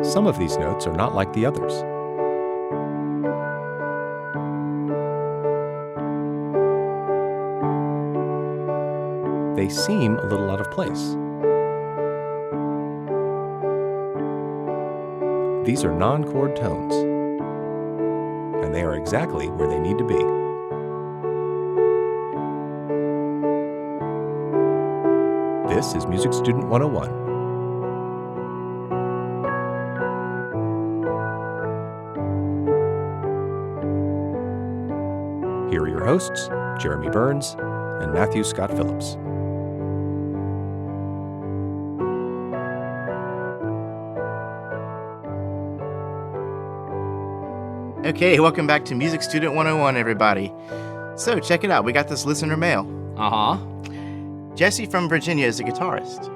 Some of these notes are not like the others. They seem a little out of place. These are non-chord tones, and they are exactly where they need to be. This is Music Student 101. Here are your hosts, Jeremy Burns and Matthew Scott Phillips. Okay, welcome back to Music Student 101, everybody. So, check it out. We got this listener mail. Jesse from Virginia is a guitarist.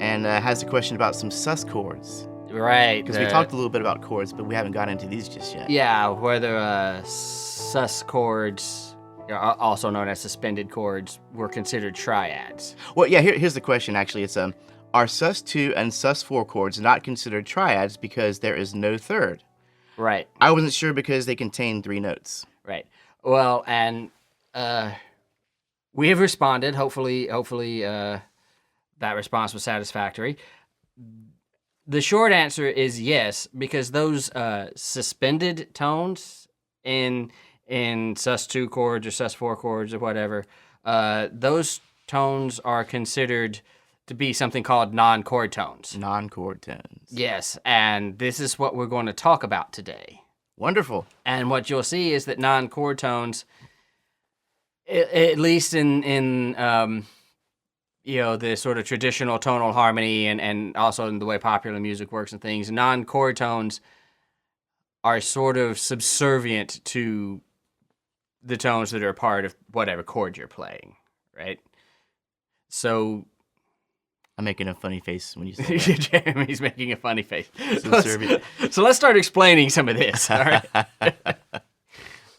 And has a question about some sus chords. Right. Because we talked a little bit about chords, but we haven't gotten into these just yet. Yeah, whether sus chords, also known as suspended chords, were considered triads. Well, yeah, here's the question, actually. It's, are sus2 and sus4 chords not considered triads because there is no third? Right. I wasn't sure because they contain 3 notes. Right. Well, and we have responded. Hopefully, that response was satisfactory. The short answer is yes, because those suspended tones in sus2 chords or sus4 chords or whatever, those tones are considered to be something called non-chord tones. Non-chord tones. Yes, and this is what we're going to talk about today. Wonderful. And what you'll see is that non-chord tones, at least in the sort of traditional tonal harmony and also in the way popular music works and things, non-chord tones are sort of subservient to the tones that are part of whatever chord you're playing, right? So I'm making a funny face when you say that. Jeremy's making a funny face. Subservient. So let's start explaining some of this, all right?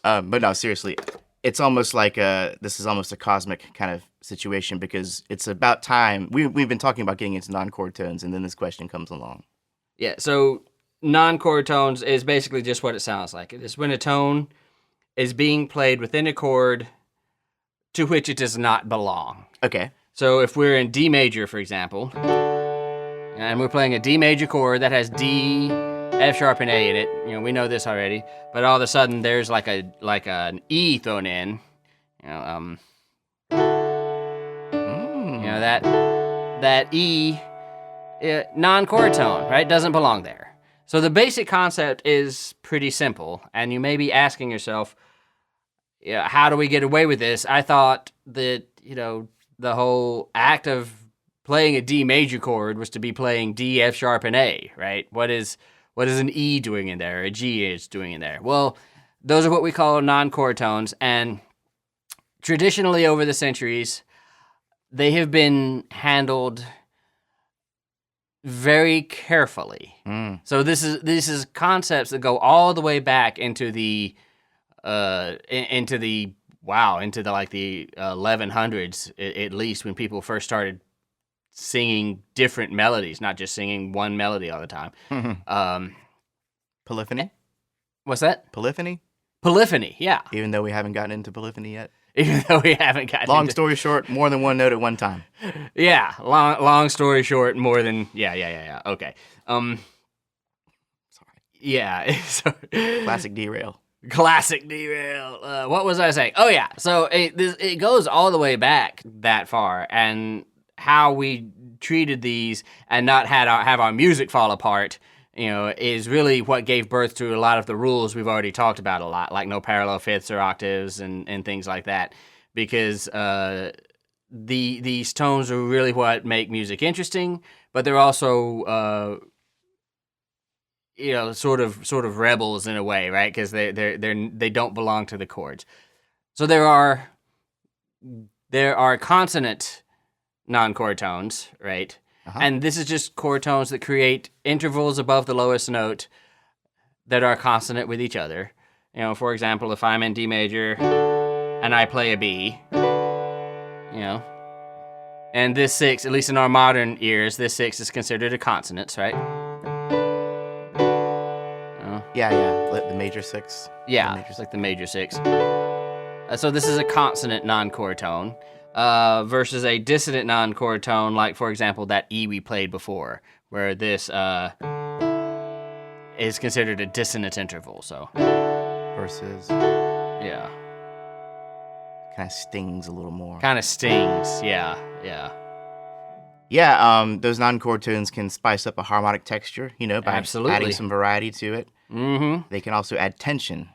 But no, seriously, it's almost like this is almost a cosmic kind of situation because it's about time. We've been talking about getting into non-chord tones, and then this question comes along. Yeah, so non-chord tones is basically just what it sounds like. It is when a tone is being played within a chord to which it does not belong. Okay. So if we're in D major, for example, and we're playing a D major chord that has D, F sharp, and A in it, we know this already, but all of a sudden there's like an E thrown in, that E, non-chord tone, right, doesn't belong there. So the basic concept is pretty simple, and you may be asking yourself, how do we get away with this? I thought that, the whole act of playing a D major chord was to be playing D, F sharp, and A, right? What is an E doing in there, or a G is doing in there? Well, those are what we call non-chord tones, and traditionally over the centuries, they have been handled very carefully. So this is concepts that go all the way back into the 1100s at least, when people first started singing different melodies, not just singing one melody all the time. Polyphony? What's that? Polyphony? Polyphony, yeah. Even though we haven't gotten into polyphony yet? Even though we haven't gotten Long story short, more than one note at one time. Yeah, long story short, more than... Yeah, okay. Sorry. Yeah. Classic derail. Classic derail. What was I saying? Oh, yeah. So it goes all the way back that far, and how we treated these and not have our music fall apart, is really what gave birth to a lot of the rules we've already talked about a lot, like no parallel fifths or octaves and things like that, because these tones are really what make music interesting, but they're also sort of rebels in a way, right? Because they don't belong to the chords. So there are consonant non-chord tones, right? And this is just chord tones that create intervals above the lowest note that are consonant with each other. For example, if I'm in D major and I play a B, and this 6, at least in our modern ears, this 6 is considered a consonant, right? Yeah. Like the major 6. Yeah, it's like the major 6. So this is a consonant non-chord tone versus a dissonant non-chord tone, like, for example, that E we played before, where this is considered a dissonant interval. So Versus. Yeah. Kind of stings a little more. Kind of stings, yeah. Yeah, those non-chord tones can spice up a harmonic texture, by Absolutely. adding some variety to it. Mm-hmm. They can also add tension.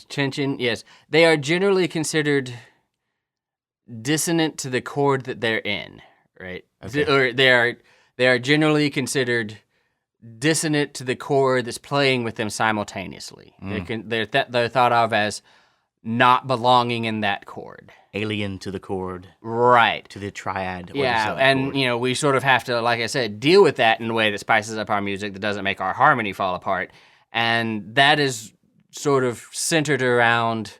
Tension, yes. They are generally considered dissonant to the chord that they're in, right? Okay. Or they are generally considered dissonant to the chord that's playing with them simultaneously. They're thought of as not belonging in that chord. Alien to the chord. Right. To the triad. Or Yeah, the and subchord. we sort of have to, like I said, deal with that in a way that spices up our music, that doesn't make our harmony fall apart. And that is sort of centered around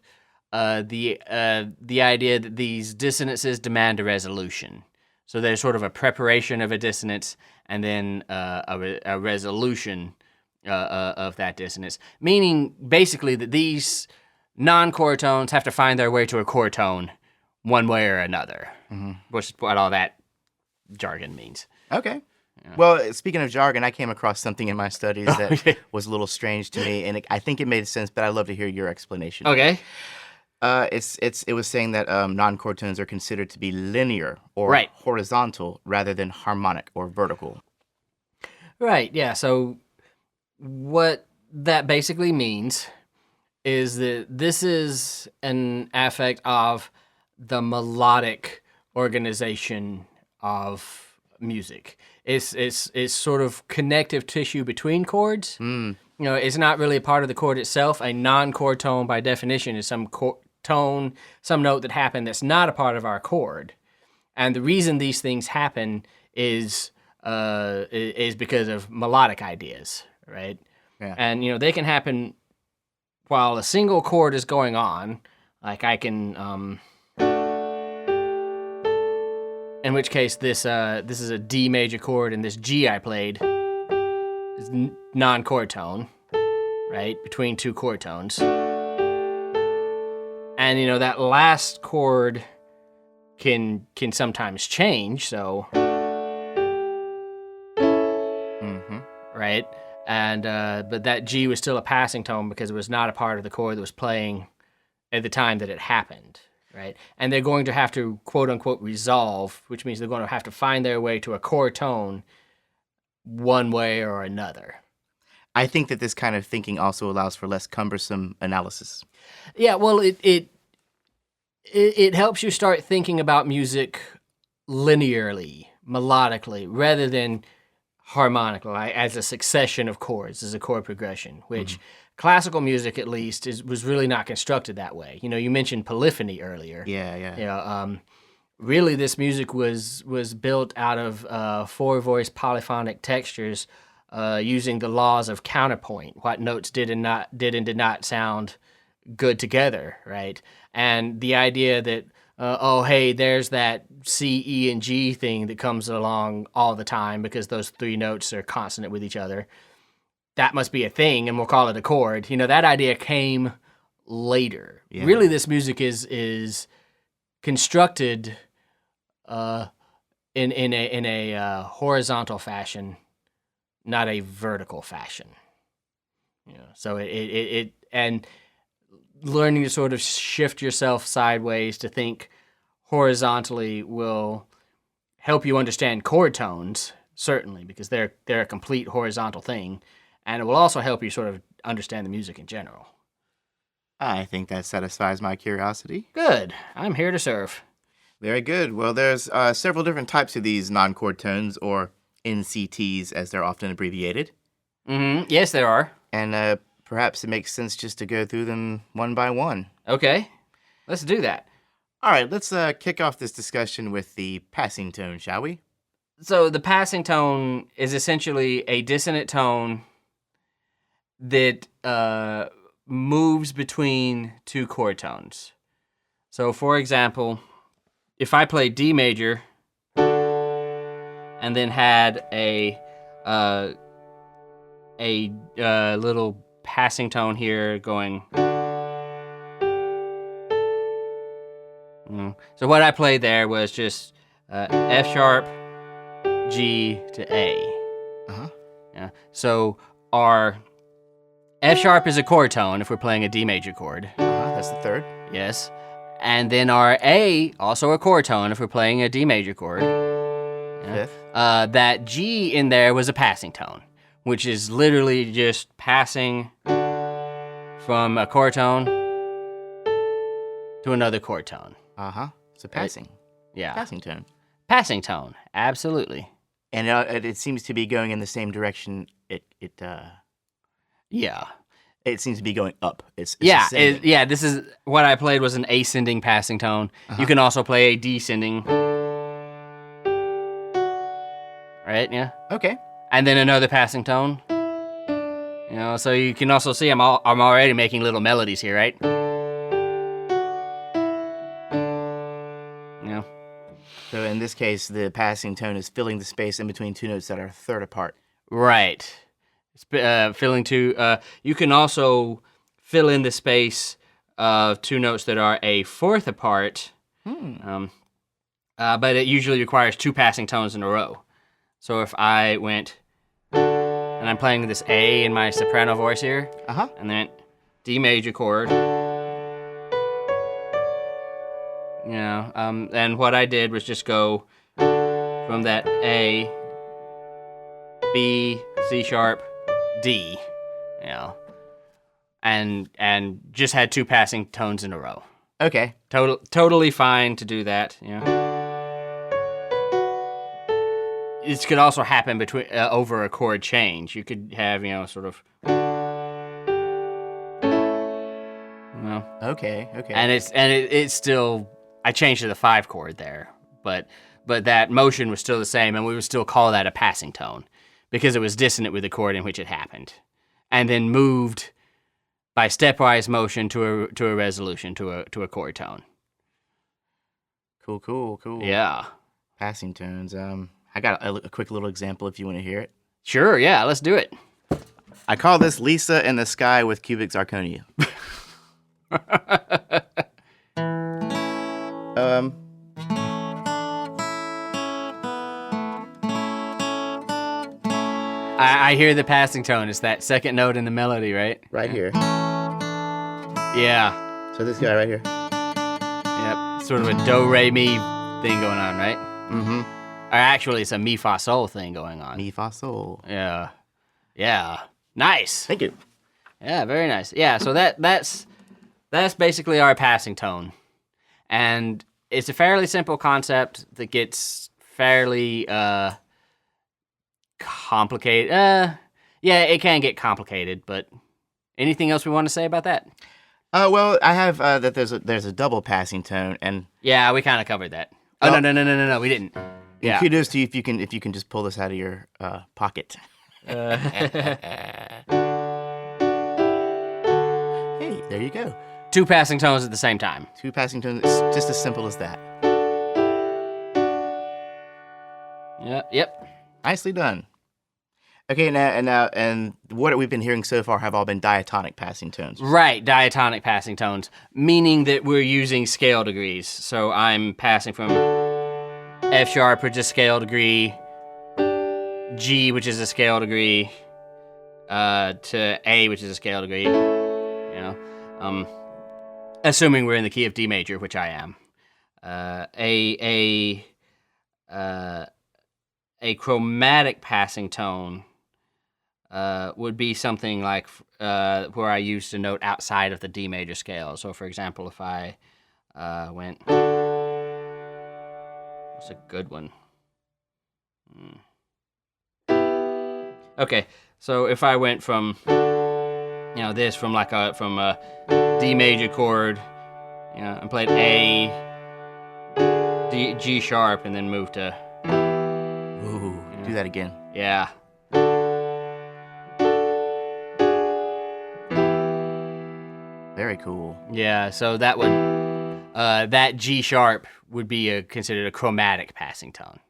the idea that these dissonances demand a resolution. So there's sort of a preparation of a dissonance and then a resolution of that dissonance, meaning basically that these non-chord tones have to find their way to a chord tone one way or another, which is what all that jargon means. Okay. Yeah. Well, speaking of jargon, I came across something in my studies that was a little strange to me, and I think it made sense, but I'd love to hear your explanation. Okay. It was saying that non-chord tones are considered to be linear or horizontal rather than harmonic or vertical. Right, yeah. So what that basically means is that this is an aspect of the melodic organization of music. It's sort of connective tissue between chords. It's not really a part of the chord itself. A non-chord tone, by definition, is some tone, some note that happened that's not a part of our chord. And the reason these things happen is because of melodic ideas, right? Yeah. And they can happen while a single chord is going on. Like I can, in which case this is a D major chord, and this G I played is non-chord tone, right, between two chord tones. And that last chord can sometimes change, so right? And but that G was still a passing tone because it was not a part of the chord that was playing at the time that it happened, right? And they're going to have to quote unquote resolve, which means they're going to have to find their way to a chord tone one way or another. I think that this kind of thinking also allows for less cumbersome analysis. Yeah, well, it helps you start thinking about music linearly, melodically, rather than harmonically, as a succession of chords, as a chord progression, which classical music, at least, was really not constructed that way. You mentioned polyphony earlier. Yeah. Really, this music was built out of four-voice polyphonic textures using the laws of counterpoint, what notes did and did not sound good together, right? And the idea that hey, there's that C, E, and G thing that comes along all the time because those three notes are consonant with each other. That must be a thing, and we'll call it a chord. That idea came later. Yeah. Really, this music is constructed in a horizontal fashion, not a vertical fashion. So it and learning to sort of shift yourself sideways to think horizontally will help you understand chord tones, certainly, because they're a complete horizontal thing, and it will also help you sort of understand the music in general. I think that satisfies my curiosity. Good. I'm here to serve. Very good. Well, there's several different types of these non-chord tones, or NCTs, as they're often abbreviated. Yes, there are. And perhaps it makes sense just to go through them one by one. Okay. Let's do that. All right, let's kick off this discussion with the passing tone, shall we? So the passing tone is essentially a dissonant tone that moves between two chord tones. So, for example, if I play D major and then had a little passing tone here going. So what I played there was just F sharp, G to A. Uh-huh. Yeah. So our F sharp is a chord tone if we're playing a D major chord. That's the third. Yes. And then our A, also a chord tone if we're playing a D major chord. Yeah. Fifth. That G in there was a passing tone, which is literally just passing from a chord tone to another chord tone. So passing. Yeah. Passing tone. Passing tone, absolutely. And it seems to be going in the same direction. Yeah. It seems to be going up. It's Yeah, ascending. this is what I played was an ascending passing tone. You can also play a descending. Right, yeah. Okay. And then another passing tone. You know, so you can also see I'm already making little melodies here, right? Yeah. So in this case, the passing tone is filling the space in between two notes that are a third apart. Right. Filling two. You can also fill in the space of two notes that are a fourth apart. But it usually requires two passing tones in a row. So if I went, and I'm playing this A in my soprano voice here, and then D major chord. You know, and what I did was just go from that A, B, C sharp, D, you know, and just had two passing tones in a row. Okay. Totally fine to do that, you know. This could also happen between over a chord change. You could have, you know, sort of, you know. Okay. And it's still, I changed to the 5 chord there, but that motion was still the same, and we would still call that a passing tone because it was dissonant with the chord in which it happened, and then moved by stepwise motion to a resolution to a chord tone. Cool. Yeah. Passing tones. I got a quick little example if you want to hear it. Sure, yeah, let's do it. I call this Lisa in the Sky with Cubic Zirconia. I hear the passing tone. It's that second note in the melody, right? Right here. Yeah. So this guy right here. Yep. Sort of a do, re, mi thing going on, right? Mm-hmm. Or actually, it's a mi, fa, sol thing going on. Mi, fa, sol. Yeah. Yeah. Nice. Thank you. Yeah, very nice. Yeah, so that's basically our passing tone. And it's a fairly simple concept that gets fairly complicated. Yeah, it can get complicated, but anything else we want to say about that? Well, I have that there's a double passing tone, and yeah, we kind of covered that. Oh, well, no, we didn't. Yeah. Kudos to you if you can just pull this out of your pocket. Hey, there you go. 2 passing tones at the same time. 2 passing tones. It's just as simple as that. Yep. Nicely done. Okay, and what we've been hearing so far have all been diatonic passing tones. Right, diatonic passing tones, meaning that we're using scale degrees. So I'm passing from F sharp, which is a scale degree, G, which is a scale degree, to A, which is a scale degree. You know, assuming we're in the key of D major, which I am. A chromatic passing tone would be something like where I used a note outside of the D major scale. So, for example, if I went, what's a good one? Okay, so if I went from, this from a D major chord, and played A, D, G sharp, and then moved to. Ooh, do that again. Yeah. Very cool. Yeah, so that would that G sharp would be considered a chromatic passing tone.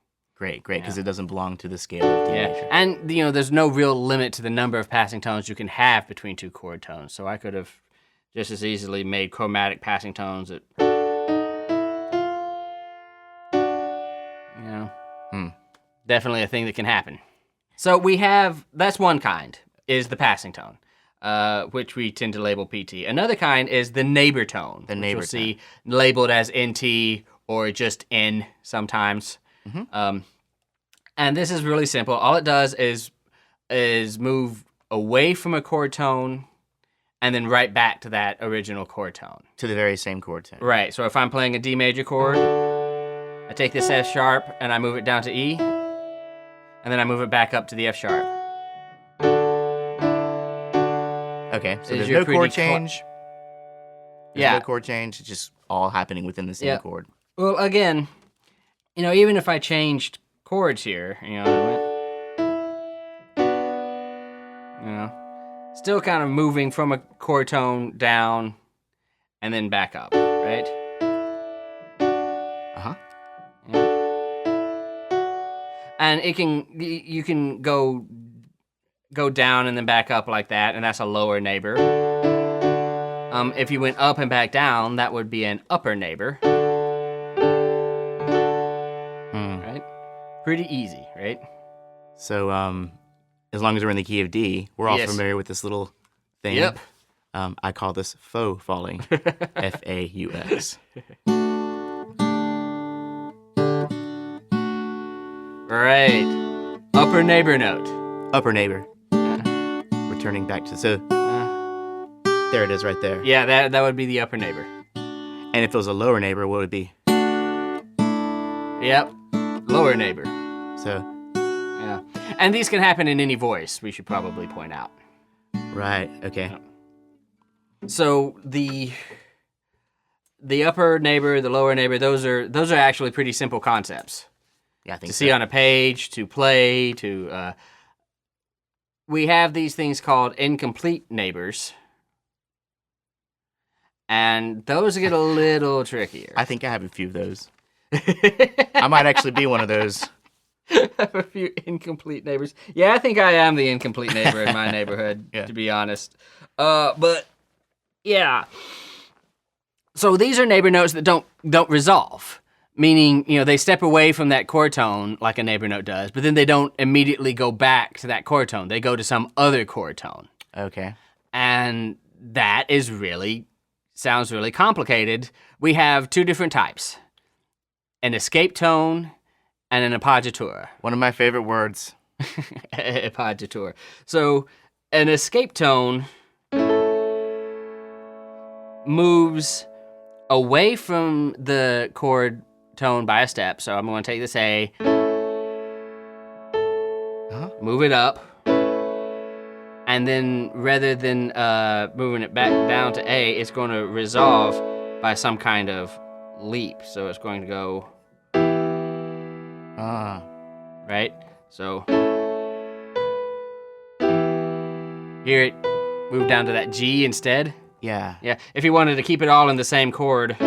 Great, because it doesn't belong to the scale of D major. And there's no real limit to the number of passing tones you can have between two chord tones. So I could have just as easily made chromatic passing tones that, definitely a thing that can happen. So that's one kind, is the passing tone, which we tend to label PT. Another kind is the neighbor tone, which you'll see labeled as NT or just N sometimes. And this is really simple. All it does is move away from a chord tone and then right back to that original chord tone. To the very same chord tone. Right. So if I'm playing a D major chord, I take this F sharp and I move it down to E, and then I move it back up to the F sharp. Okay, so there's no chord change. There's no chord change. It's just all happening within the same chord. Well, again, even if I changed chords here, still kind of moving from a chord tone down and then back up, right? And you can go down and then back up like that, and that's a lower neighbor. If you went up and back down, that would be an upper neighbor. Right? Pretty easy, right? So, as long as we're in the key of D, we're all familiar with this little thing. Yep. I call this faux falling. F-A-U-X. Right. Upper neighbor note. Upper neighbor. Returning back to there it is right there. Yeah, that would be the upper neighbor. And if it was a lower neighbor, what would it be? Yep. Lower neighbor. So. Yeah. And these can happen in any voice, we should probably point out. Right. Okay. So the upper neighbor, the lower neighbor, those are actually pretty simple concepts. Yeah, I think to see on a page, to play, to we have these things called incomplete neighbors. And those get a little trickier. I think I have a few of those. I might actually be one of those. Have a few incomplete neighbors. Yeah, I think I am the incomplete neighbor in my neighborhood, to be honest. But yeah. So these are neighbor notes that don't resolve. Meaning, they step away from that chord tone like a neighbor note does, but then they don't immediately go back to that chord tone. They go to some other chord tone. Okay. And that sounds really complicated. We have two different types. An escape tone and an appoggiatura. One of my favorite words. Appoggiatura. So an escape tone moves away from the chord tone by a step. So I'm going to take this A, move it up, and then rather than moving it back down to A, it's going to resolve by some kind of leap. So it's going to go, right? So hear it move down to that G instead. Yeah. Yeah. If you wanted to keep it all in the same chord,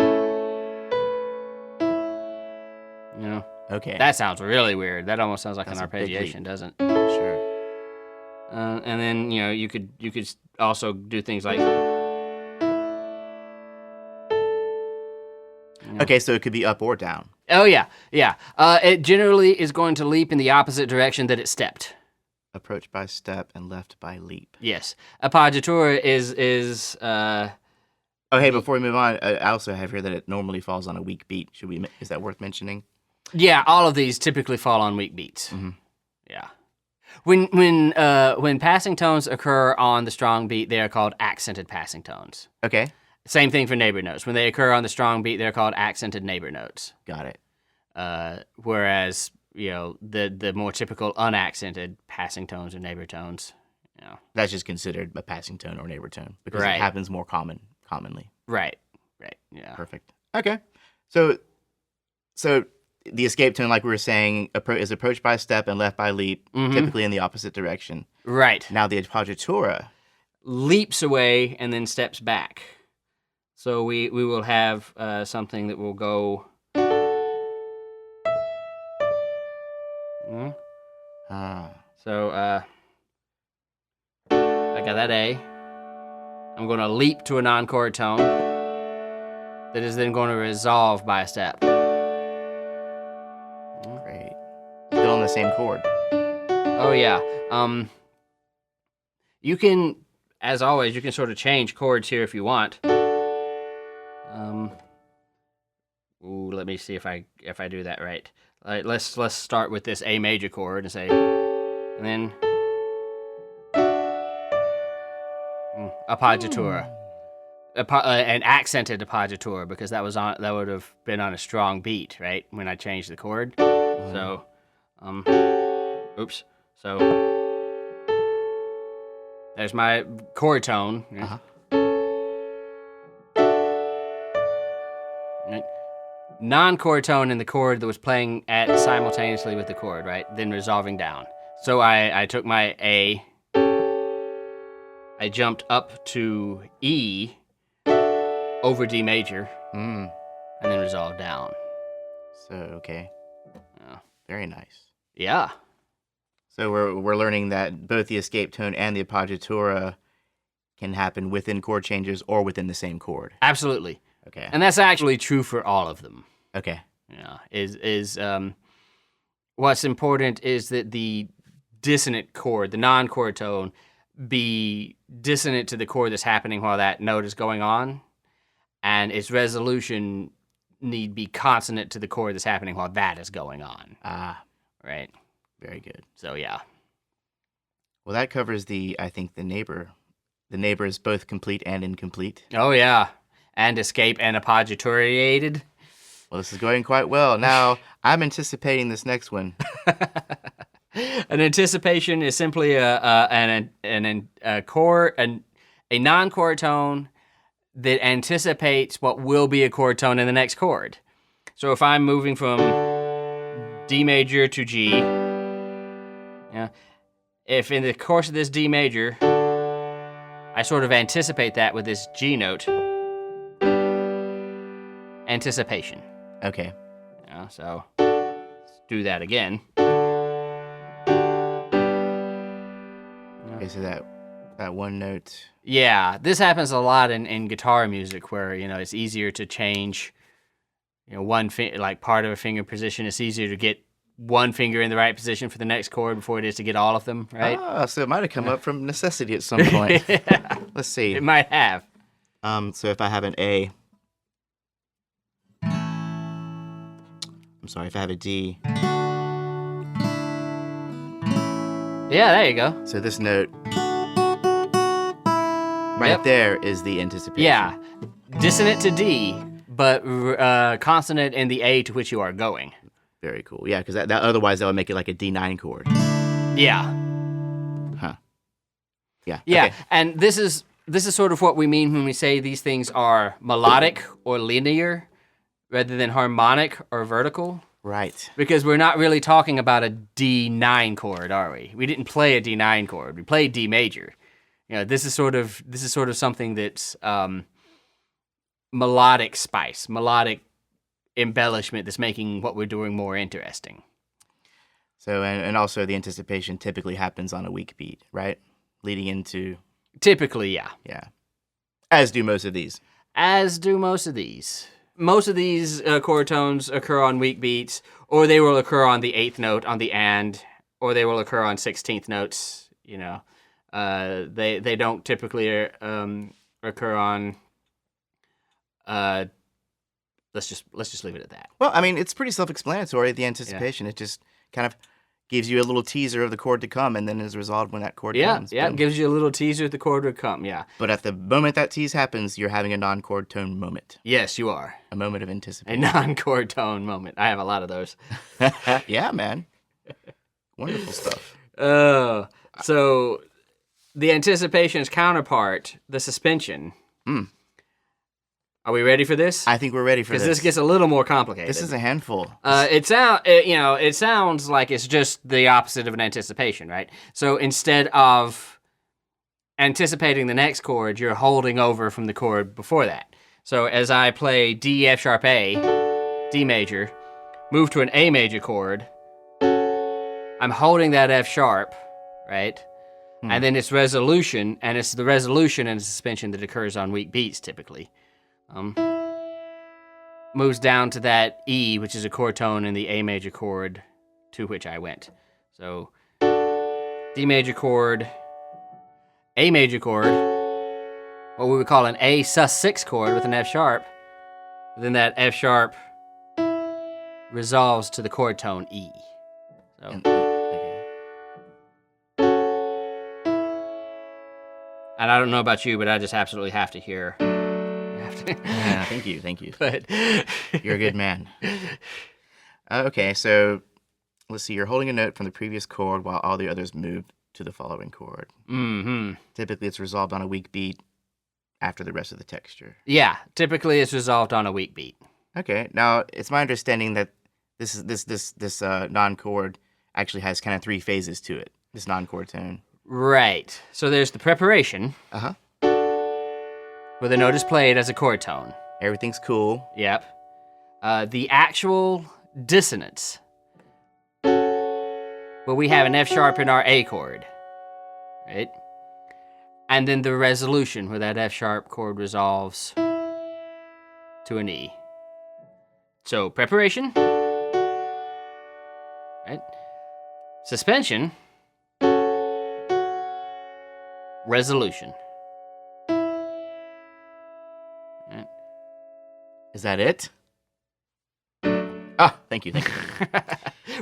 Okay. That sounds really weird. That almost sounds like an arpeggiation, doesn't it? Sure. And then you could also do things like. Okay, so it could be up or down. Oh yeah. It generally is going to leap in the opposite direction that it stepped. Approach by step and left by leap. Yes. Appoggiatura is. Oh, hey! Before we move on, I also have here that it normally falls on a weak beat. Is that worth mentioning? Yeah, all of these typically fall on weak beats. Mm-hmm. Yeah. When passing tones occur on the strong beat, they are called accented passing tones. Okay. Same thing for neighbor notes. When they occur on the strong beat, they're called accented neighbor notes. Got it. Whereas the more typical unaccented passing tones or neighbor tones, that's just considered a passing tone or neighbor tone because Right. it happens more commonly. Right. Yeah. Perfect. Okay. So the escape tone, like we were saying, is approached by step and left by leap, typically in the opposite direction. Right. Now the appoggiatura leaps away and then steps back. So we will have something that will go. So, I got that A. I'm going to leap to a non-chord tone that is then going to resolve by a step. Great. Still on the same chord. Oh, yeah. You can, as always, you can sort of change chords here if you want. Let me see if I do that right. Let's start with this A major chord and say, and then appoggiatura, an accented appoggiatura, because that would have been on a strong beat, right? When I changed the chord. So, oops. So there's my chord tone. Uh-huh. Right? Non-chord tone in the chord that was playing at simultaneously with the chord, right? Then resolving down. So I took my A, I jumped up to E over D major, and then resolved down. So, okay. Yeah. Very nice. Yeah. So we're learning that both the escape tone and the appoggiatura can happen within chord changes or within the same chord. Absolutely. Okay. And that's actually true for all of them. Okay. Yeah. What's important is that the dissonant chord, the non-chord tone, be dissonant to the chord that's happening while that note is going on, and its resolution need be consonant to the chord that's happening while that is going on. Right. Very good. So yeah. Well, that covers I think the neighbor. The neighbor is both complete and incomplete. Oh yeah. And escape and appoggiaturated. Well, this is going quite well. Now, I'm anticipating this next one. An anticipation is simply a non-chord tone that anticipates what will be a chord tone in the next chord. So if I'm moving from D major to G, yeah, if in the course of this D major, I sort of anticipate that with this G note, anticipation. Okay. Yeah, so let's do that again. Okay, so that one note. Yeah, this happens a lot in guitar music where, it's easier to change, one like part of a finger position. It's easier to get one finger in the right position for the next chord before it is to get all of them, right? Oh, so it might have come up from necessity at some point. Yeah. Let's see. It might have. So if I have an A, I'm sorry, if I have a D. Yeah, there you go. So this note right there is the anticipation. Yeah, dissonant to D, but consonant in the A to which you are going. Very cool. Yeah, because that otherwise that would make it like a D9 chord. Yeah. Huh. Yeah. Yeah, Okay. and this is sort of what we mean when we say these things are melodic or linear rather than harmonic or vertical. Right. Because we're not really talking about a D9 chord, are we? We didn't play a D9 chord. We played D major. This is sort of something that's melodic spice, melodic embellishment that's making what we're doing more interesting. So and also the anticipation typically happens on a weak beat, right? Leading into. Typically, yeah. Yeah. As do most of these. As do most of these. Most of these chord tones occur on weak beats, or they will occur on the 8th note on the and, or they will occur on 16th notes. They don't typically occur on. Let's just leave it at that. Well, I mean, it's pretty self-explanatory. The anticipation, It just kind of gives you a little teaser of the chord to come, and then is resolved when that chord comes. Yeah, it gives you a little teaser that the chord would come. Yeah. But at the moment that tease happens, you're having a non-chord tone moment. Yes, you are. A moment of anticipation. A non-chord tone moment. I have a lot of those. Yeah, man. Wonderful stuff. So the anticipation's counterpart, the suspension. Are we ready for this? I think we're ready for this. Because this gets a little more complicated. This is a handful. It sounds like it's just the opposite of an anticipation, right? So instead of anticipating the next chord, you're holding over from the chord before that. So as I play D, F sharp A, D major, move to an A major chord, I'm holding that F sharp, right? And then it's resolution, and it's the resolution and suspension that occurs on weak beats typically. Moves down to that E, which is a chord tone in the A major chord to which I went. So D major chord, A major chord, what we would call an A sus6 chord with an F sharp. Then that F sharp resolves to the chord tone E. So. And I don't know about you, but I just absolutely have to hear. Yeah, thank you. But You're a good man. Okay, so let's see. You're holding a note from the previous chord while all the others move to the following chord. Typically, it's resolved on a weak beat after the rest of the texture. Yeah, typically it's resolved on a weak beat. Okay, now it's my understanding that this non-chord actually has kind of 3 phases to it. This non-chord tone. Right. So there's the preparation. Where the note is played as a chord tone. Everything's cool. Yep. The actual dissonance. Where we have an F sharp in our A chord. Right? And then the resolution, where that F sharp chord resolves to an E. So preparation. Right? Suspension. Resolution. Right. Is that it? Ah, thank you.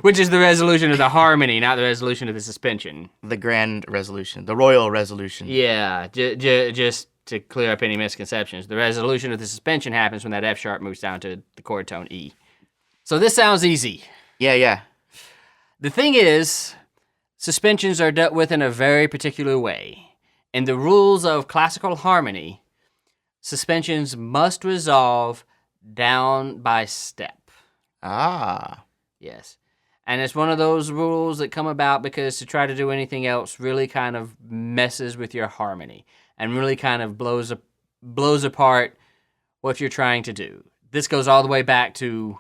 Which is the resolution of the harmony, not the resolution of the suspension. The grand resolution, the royal resolution. Yeah, just to clear up any misconceptions. The resolution of the suspension happens when that F sharp moves down to the chord tone E. So this sounds easy. Yeah. The thing is, suspensions are dealt with in a very particular way. In the rules of classical harmony, suspensions must resolve down by step. Ah. Yes. And it's one of those rules that come about because to try to do anything else really kind of messes with your harmony and really kind of blows apart what you're trying to do. This goes all the way back to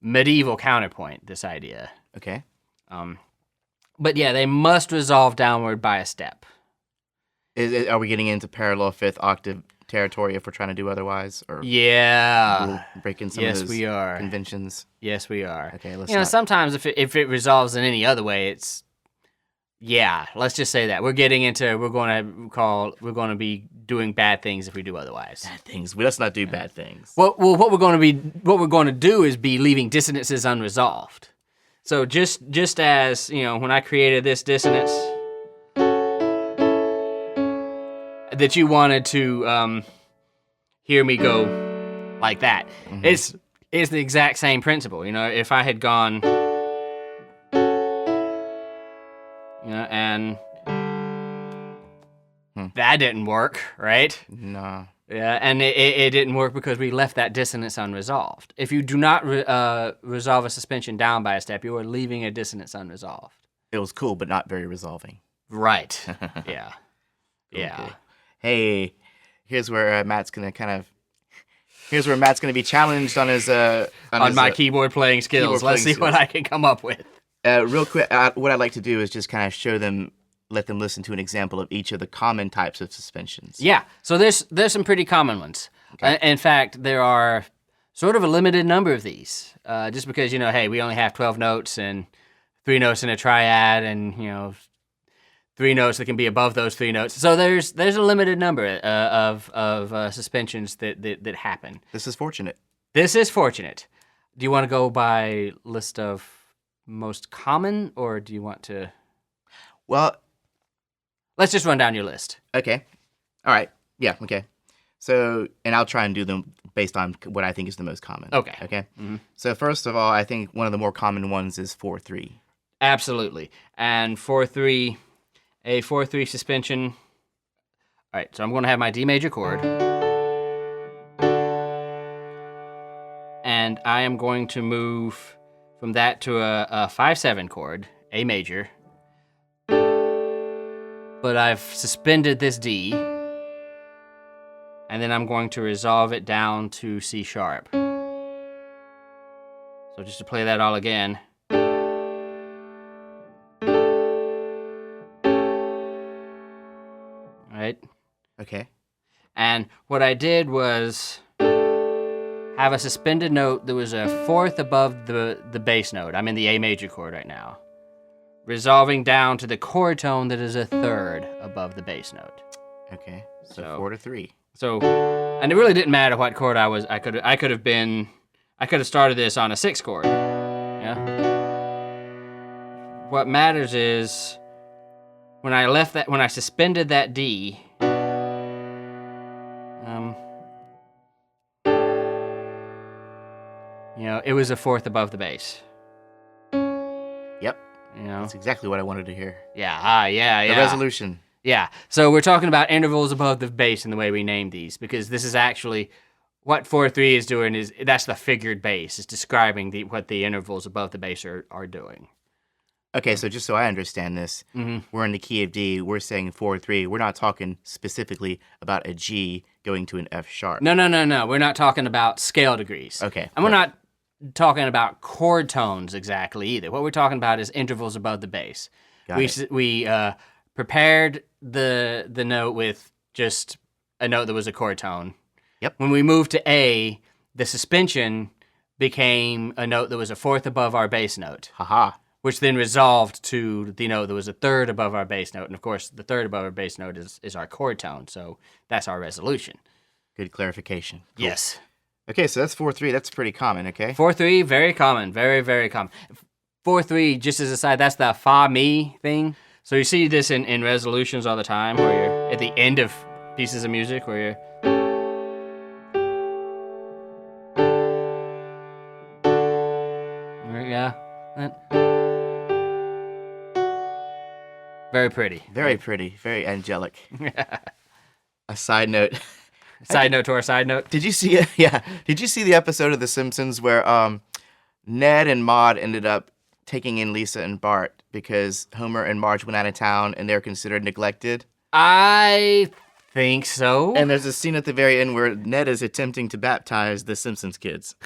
medieval counterpoint, this idea. Okay. But yeah, they must resolve downward by a step. Are we getting into parallel 5th octave territory if we're trying to do otherwise? Or yeah. breaking some of those we are. conventions? Yes, we are. Okay, let's sometimes if it resolves in any other way, it's... Yeah, let's just say that. We're going to be doing bad things if we do otherwise. Bad things. Let's not do bad things. Well, what we're going to do is be leaving dissonances unresolved. So just as, when I created this dissonance... that you wanted to hear me go like that. It's the exact same principle. If I had gone, and that didn't work, right? No. Yeah, and it didn't work because we left that dissonance unresolved. If you do not resolve a suspension down by a step, you are leaving a dissonance unresolved. It was cool, but not very resolving. Right. Yeah. Yeah. Okay. Hey, here's where Matt's gonna be challenged on his my keyboard playing skills. Let's see what I can come up with. Real quick, what I'd like to do is just kind of let them listen to an example of each of the common types of suspensions. Yeah, so there's some pretty common ones. Okay. In fact, there are sort of a limited number of these. Just because hey, we only have 12 notes and 3 notes in a triad, and 3 notes that can be above those 3 notes. So there's a limited number of suspensions that happen. This is fortunate. This is fortunate. Do you want to go by list of most common, or do you want to? Well, let's just run down your list. Okay. All right. Yeah. Okay. So, and I'll try and do them based on what I think is the most common. Okay. Okay. Mm-hmm. So first of all, I think one of the more common ones is 4/3. Absolutely. And 4/3. A 4/3 suspension. All right, so I'm going to have my D major chord. And I am going to move from that to a 5/7 chord, A major. But I've suspended this D. And then I'm going to resolve it down to C sharp. So just to play that all again. Okay. And what I did was have a suspended note that was a fourth above the bass note. I'm in the A major chord right now. Resolving down to the chord tone that is a third above the bass note. Okay. So 4 to 3. So, and it really didn't matter what chord I was. I could have started this on a 6 chord. Yeah. What matters is when I suspended that D. It was a fourth above the bass. Yep. That's exactly what I wanted to hear. Yeah. The resolution. Yeah. So we're talking about intervals above the bass in the way we name these, because this is actually what 4/3 is doing. That's the figured bass. It's describing what the intervals above the bass are doing. Okay, so just so I understand this, we're in the key of D. We're saying 4/3. We're not talking specifically about a G going to an F sharp. No. We're not talking about scale degrees. Okay. And we're not talking about chord tones exactly either. What we're talking about is intervals above the bass. We prepared the note with just a note that was a chord tone. Yep. When we moved to A, the suspension became a note that was a fourth above our bass note. Haha. Which then resolved to the note that was a third above our bass note. And of course, the third above our bass note is our chord tone. So that's our resolution. Good clarification. Cool. Yes. Okay, so that's 4/3. That's pretty common, okay? 4/3, very common. Very, very common. 4/3, just as a side, that's the fa mi thing. So you see this in resolutions all the time, where you're at the end of pieces of music, where you're... Yeah. Very pretty. Very pretty. Very angelic. A side note. Side note to our side note. Did you see it? Yeah. Did you see the episode of The Simpsons where Ned and Maude ended up taking in Lisa and Bart because Homer and Marge went out of town and they're considered neglected? I think so. And there's a scene at the very end where Ned is attempting to baptize the Simpsons kids.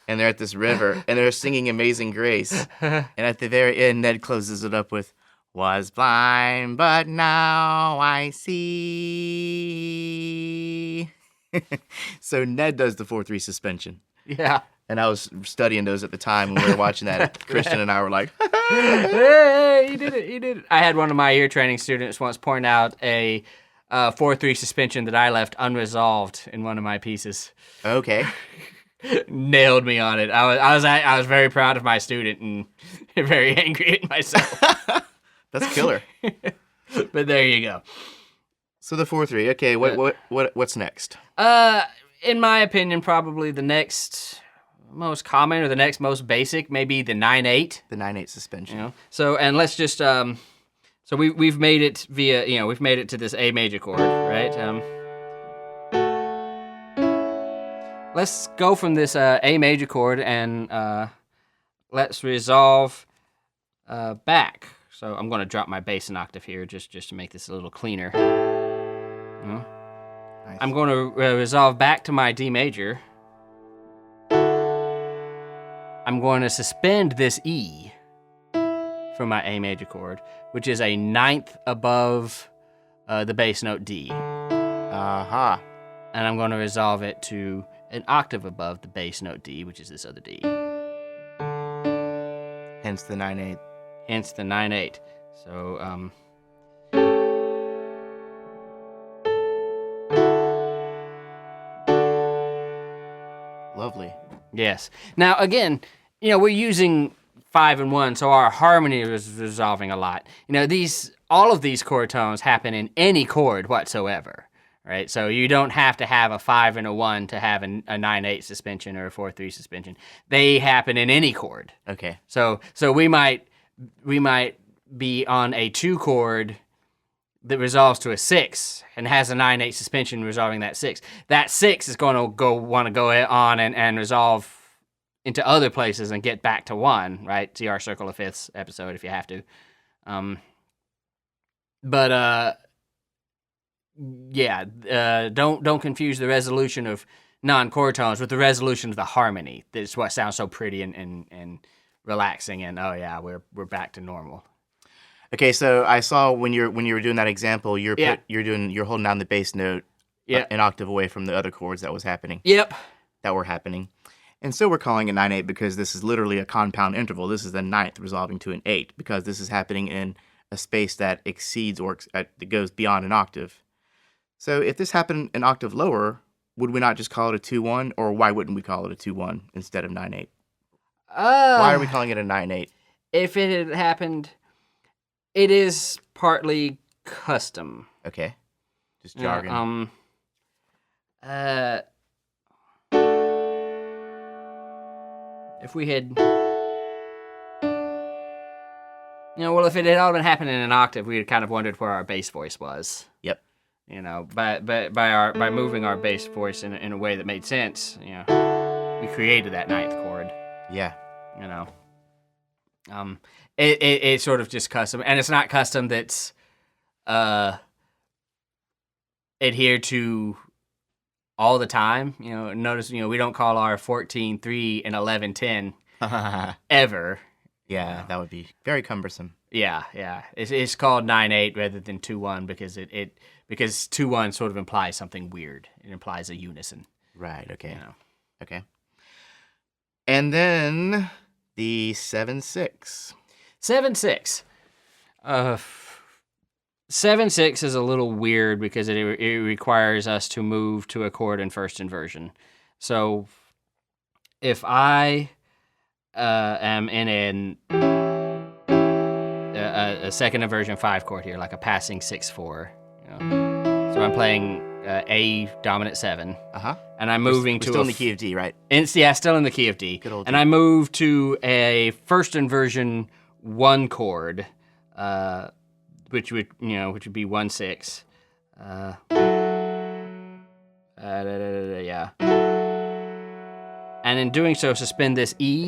And they're at this river and they're singing Amazing Grace. And at the very end, Ned closes it up with, "Was blind, but now I see." So Ned does the 4/3 suspension. Yeah. And I was studying those at the time when we were watching that. Christian and I were like, hey, he did it. I had one of my ear training students once point out a 4/3 suspension that I left unresolved in one of my pieces. Okay. Nailed me on it. I was very proud of my student and very angry at myself. That's killer. But there you go. So the 4/3. Okay, what's next? In my opinion, probably the next most common or the next most basic, maybe the 9/8. The 9/8 suspension. So, and let's just so we've made it via we've made it to this A major chord, right? Let's go from this A major chord and let's resolve back. So I'm going to drop my bass an octave here just to make this a little cleaner. Nice. I'm going to resolve back to my D major. I'm going to suspend this E from my A major chord, which is a ninth above the bass note D. Aha. And I'm going to resolve it to an octave above the bass note D, which is this other D. Hence the 9/8. Hence the 9/8. So, lovely. Yes. Now, again, we're using 5 and 1, so our harmony is resolving a lot. All of these chord tones happen in any chord whatsoever, right? So you don't have to have a 5 and a 1 to have a 9/8 suspension or a 4/3 suspension. They happen in any chord. Okay. So we might be on a 2 chord that resolves to a 6 and has a 9/8 suspension resolving that 6. That 6 is going to want to go on and resolve into other places and get back to 1, right? See our Circle of Fifths episode if you have to. Don't confuse the resolution of non-chord tones with the resolution of the harmony. That's what sounds so pretty and relaxing, and we're back to normal. Okay, so I saw when you were doing that example, you're holding down the bass note an octave away from the other chords that was happening. Yep. That were happening. And so we're calling it 9/8 because this is literally a compound interval. This is the ninth resolving to an 8 because this is happening in a space that exceeds or that goes beyond an octave. So if this happened an octave lower, would we not just call it a 2/1, or why wouldn't we call it a 2/1 instead of 9/8? Why are we calling it a 9/8? If it had happened, it is partly custom. Okay. Just jargon. If we had, well, if it had all been happening in an octave, we had kind of wondered where our bass voice was. Yep. By moving our bass voice in a way that made sense, we created that ninth chord. Yeah. It's sort of just custom, and it's not custom that's adhered to all the time. Notice, we don't call our 14/3 and 11/10 ever. Yeah, that would be very cumbersome. Yeah. It's called 9/8 rather than 2/1 because because 2/1 sort of implies something weird. It implies a unison. Right. Okay. Okay. And then the 7/6. 7/6. 7/6 is a little weird because it requires us to move to a chord in first inversion. So if I am in a second inversion 5 chord here, like a passing 6/4, so I'm playing A dominant 7, and I'm moving to still in the key of D, right? Still in the key of D, Good old and D. I move to a first inversion 1 chord. Which would be 1/6. Yeah. And in doing so, suspend this E,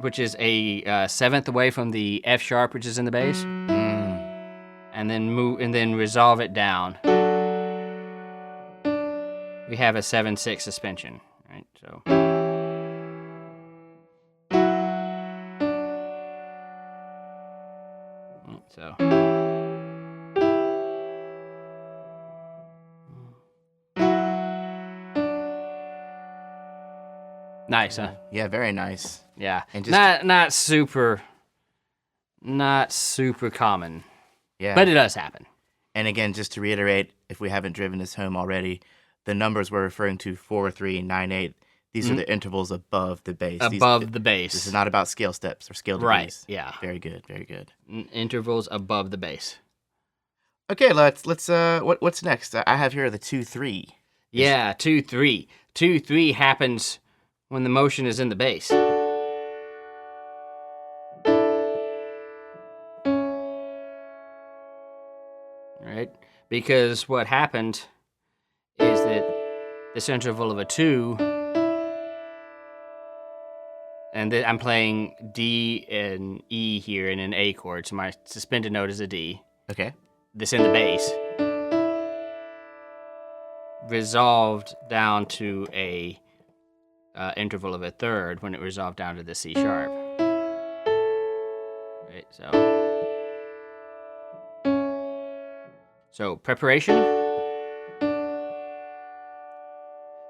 which is a seventh away from the F sharp, which is in the bass, and then resolve it down. We have a 7/6 suspension, right? So. So, nice, huh? Yeah, very nice. Yeah, and just not super common. Yeah, but it does happen. And again, just to reiterate, if we haven't driven this home already, the numbers we're referring to 4/3, 9/8. These are the intervals above the bass. The bass. This is not about scale steps or scale degrees. Right, yeah. Very good, very good. Intervals above the bass. Okay, let's what's next? I have here the 2/3. Yeah, 2/3. 2/3 happens when the motion is in the bass. Right? Because what happened is that this interval of a 2, and then I'm playing D and E here in an A chord, so my suspended note is a D. Okay. This in the bass. Resolved down to a interval of a third when it resolved down to the C sharp. Right, so preparation.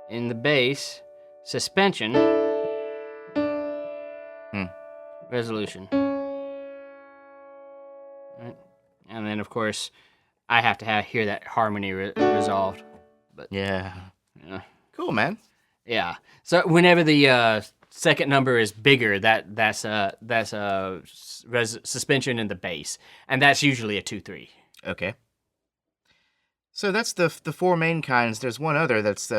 In the bass, suspension. Resolution. Right. And then, of course, I have to hear that harmony resolved. But yeah. Cool, man. Yeah. So whenever the second number is bigger, that's a suspension in the bass, and that's usually a 2/3. Okay. So that's the four main kinds. There's one other that's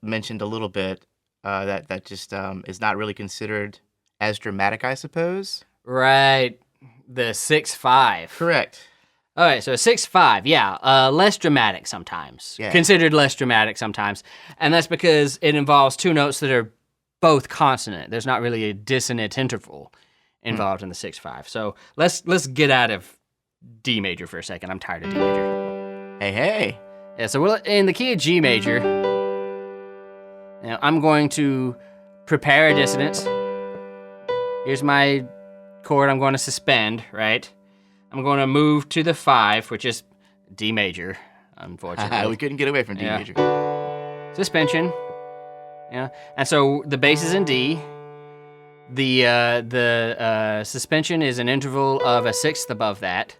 mentioned a little bit that just is not really considered as dramatic, I suppose. Right. The 6/5. Correct. All right, so a 6/5, yeah, less dramatic sometimes. Yeah. Considered less dramatic sometimes, and that's because it involves two notes that are both consonant. There's not really a dissonant interval involved in the 6/5. So let's get out of D major for a second. I'm tired of D major. Hey. Yeah, so we're in the key of G major. Now I'm going to prepare a dissonance. Here's my chord I'm going to suspend, right? I'm going to move to the 5, which is D major. unfortunately. We couldn't get away from D major. Suspension. Yeah. And so the bass is in D. The suspension is an interval of a sixth above that.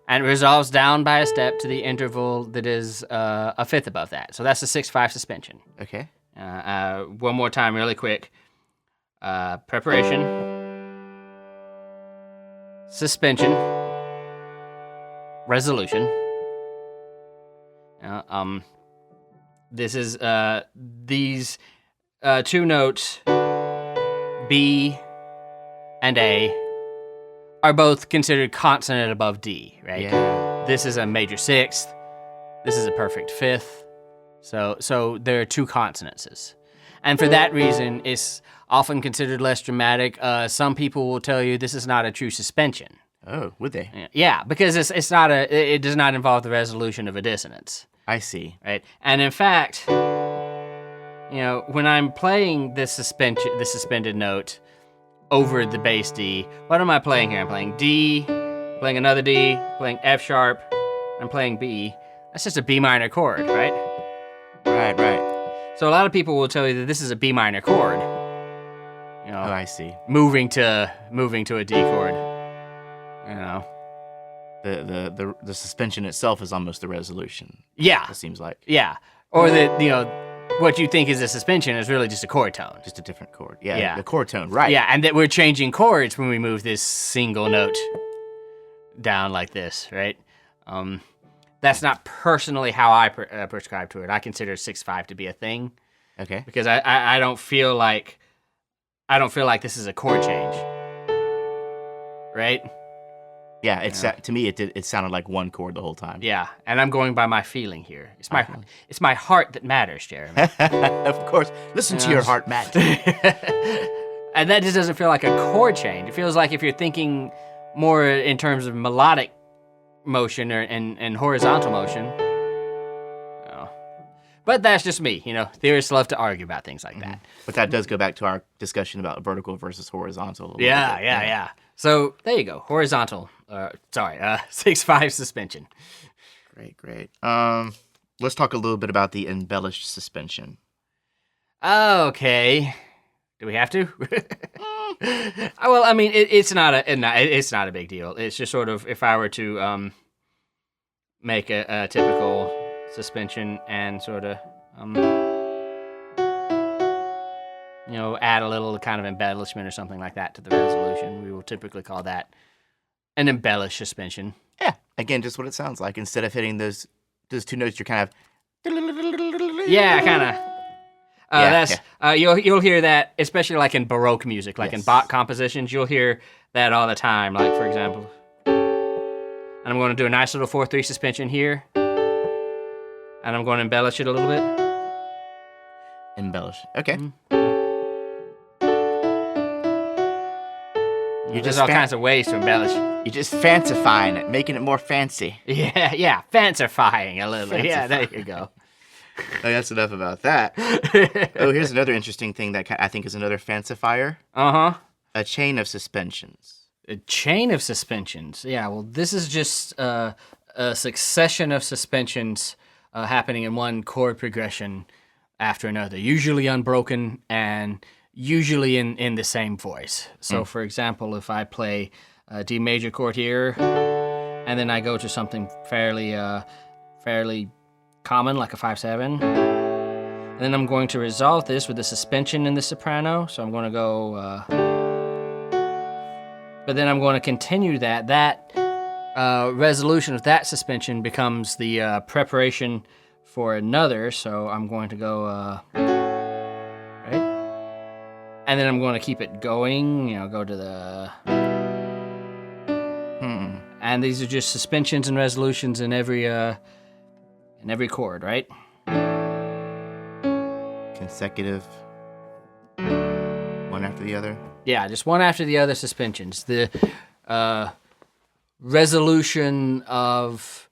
And it resolves down by a step to the interval that is a fifth above that. So that's the 6/5 suspension. Okay. One more time, really quick. Preparation. Suspension. Resolution. This is these two notes, B and A, are both considered consonant above D, right? Yeah. This is a major sixth. This is a perfect fifth. So there are two consonances. And for that reason, it's often considered less dramatic. Some people will tell you this is not a true suspension. Oh, would they? Yeah, because it does not involve the resolution of a dissonance. I see. Right? And in fact, when I'm playing the suspended note over the bass D, what am I playing here? I'm playing D, playing another D, playing F sharp, I'm playing B. That's just a B minor chord, right? Right. So a lot of people will tell you that this is a B minor chord. Oh, I see. Moving to a D chord. The suspension itself is almost the resolution. Yeah. It seems like. Yeah. Or that, what you think is a suspension is really just a chord tone. Just a different chord. Yeah. The chord tone, right. Yeah, and that we're changing chords when we move this single note down like this, right? That's not personally how I prescribe to it. I consider 6/5 to be a thing. Okay. Because I don't feel like this is a chord change. Right? Yeah, to me it sounded like one chord the whole time. Yeah, and I'm going by my feeling here. It's my heart that matters, Jeremy. Of course. Listen to your heart, Matt. And that just doesn't feel like a chord change. It feels like if you're thinking more in terms of melodic motion and horizontal motion. But that's just me. Theorists love to argue about things like that. But that does go back to our discussion about vertical versus horizontal. Yeah. So there you go. Horizontal. 6/5 suspension. Great. Let's talk a little bit about the embellished suspension. Okay. Do we have to? Well, I mean, it's not a big deal. It's just sort of if I were to make a typical suspension and sort of add a little kind of embellishment or something like that to the resolution, we will typically call that an embellished suspension. Yeah. Again, just what it sounds like. Instead of hitting those two notes, you're kind of. Yeah, kind of. You'll hear that, especially like in Baroque music, like in Bach compositions, you'll hear that all the time. Like, for example, and I'm going to do a nice little 4/3 suspension here, and I'm going to embellish it a little bit. Embellish. Okay. There's all kinds of ways to embellish. You're just fancifying it, making it more fancy. Yeah, fancifying a little. Yeah, there you go. That's enough about that. Here's another interesting thing that I think is another fancifier. A chain of suspensions. A chain of suspensions. Yeah, well, this is just a succession of suspensions happening in one chord progression after another, usually unbroken and usually in the same voice. So, for example, if I play a D major chord here, and then I go to something fairly common, like a 5/7, and then I'm going to resolve this with a suspension in the soprano. So I'm going to go, but then I'm going to continue that. That resolution of that suspension becomes the preparation for another. So I'm going to go, right? And then I'm going to keep it going, go to the... And these are just suspensions and resolutions in every chord, right? Consecutive. One after the other? Yeah, just one after the other suspensions. The resolution of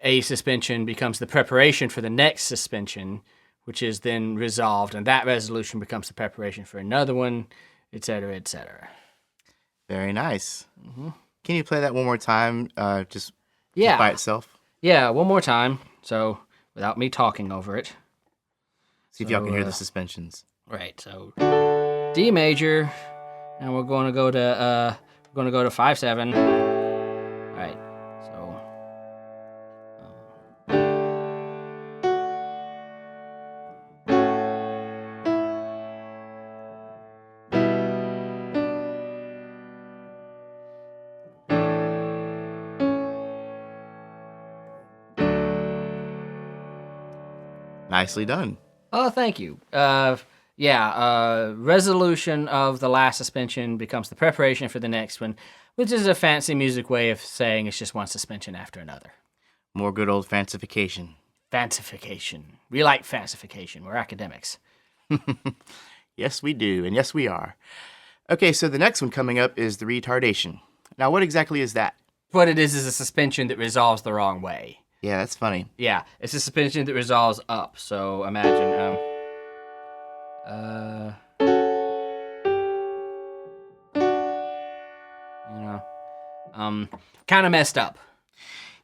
a suspension becomes the preparation for the next suspension, which is then resolved, and that resolution becomes the preparation for another one, etc., etc. Very nice. Can you play that one more time, just by itself? Yeah, one more time. So without me talking over it. See if y'all can hear the suspensions. Right. So D major, and we're going to go to 5/7. All right. So. Nicely done. Oh, thank you. Resolution of the last suspension becomes the preparation for the next one, which is a fancy music way of saying it's just one suspension after another. More good old fancification. Fancification. We like fancification. We're academics. Yes, we do, and yes, we are. Okay, so the next one coming up is the retardation. Now, what exactly is that? What it is a suspension that resolves the wrong way. Yeah, that's funny. Yeah, it's a suspension that resolves up. So imagine, kind of messed up.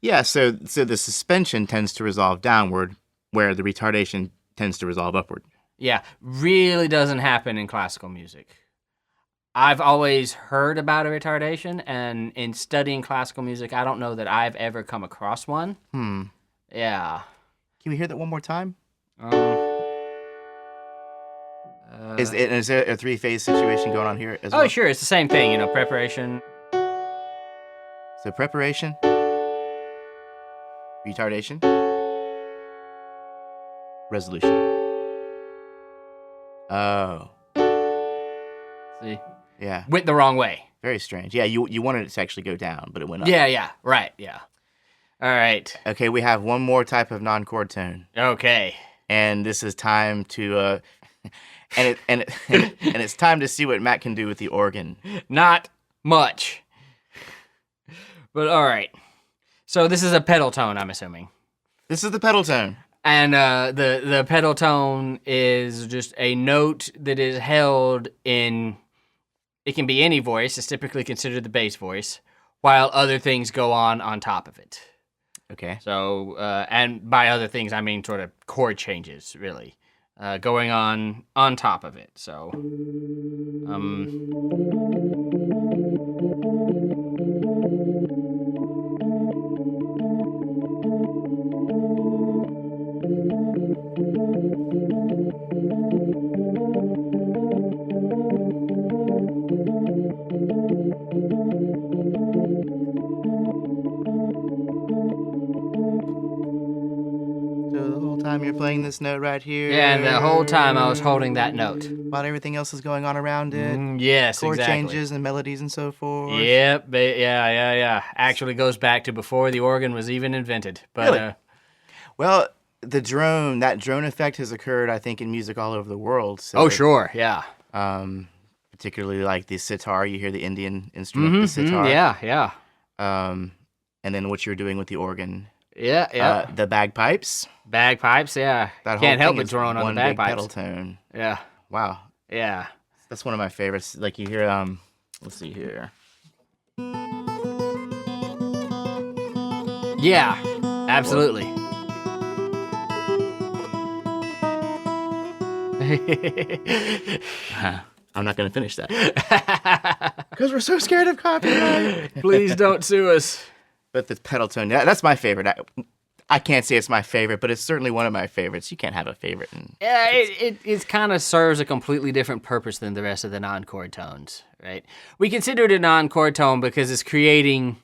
Yeah, so the suspension tends to resolve downward, where the retardation tends to resolve upward. Yeah, really doesn't happen in classical music. I've always heard about a retardation, and in studying classical music, I don't know that I've ever come across one. Yeah. Can we hear that one more time? Is there a three-phase situation going on here as well? Oh, sure. It's the same thing, preparation. So preparation, retardation, resolution. Oh. See? Yeah. Went the wrong way. Very strange. Yeah, you wanted it to actually go down, but it went up. Yeah. Right, yeah. All right. Okay, we have one more type of non-chord tone. Okay. And this is time to and it's time to see what Matt can do with the organ. Not much. But all right. So this is a pedal tone, I'm assuming. This is the pedal tone. And the pedal tone is just a note that is held in, it can be any voice, it's typically considered the bass voice, while other things go on top of it. Okay. So, and by other things, I mean sort of chord changes, really, going on top of it. So, You're playing this note right here. Yeah, and the whole time I was holding that note. While everything else is going on around it. Yes, chord exactly. changes and melodies and so forth. Yep, yeah. Actually goes back to before the organ was even invented. But really? Well, that drone effect has occurred, I think, in music all over the world. So sure, yeah. Particularly like the sitar, you hear the Indian instrument, the sitar. Yeah. And then what you're doing with the organ. Yeah. The bagpipes. Bagpipes, yeah. That Can't help thing but drone on the bagpipes. One big pedal tone. Yeah. Wow. Yeah. That's one of my favorites. Like you hear, let's see here. Yeah, absolutely. I'm not going to finish that. Because we're so scared of copyright. Please don't sue us. But the pedal tone, that's my favorite. I can't say it's my favorite, but it's certainly one of my favorites. You can't have a favorite. Yeah, it kind of serves a completely different purpose than the rest of the non-chord tones, right? We consider it a non-chord tone because it's creating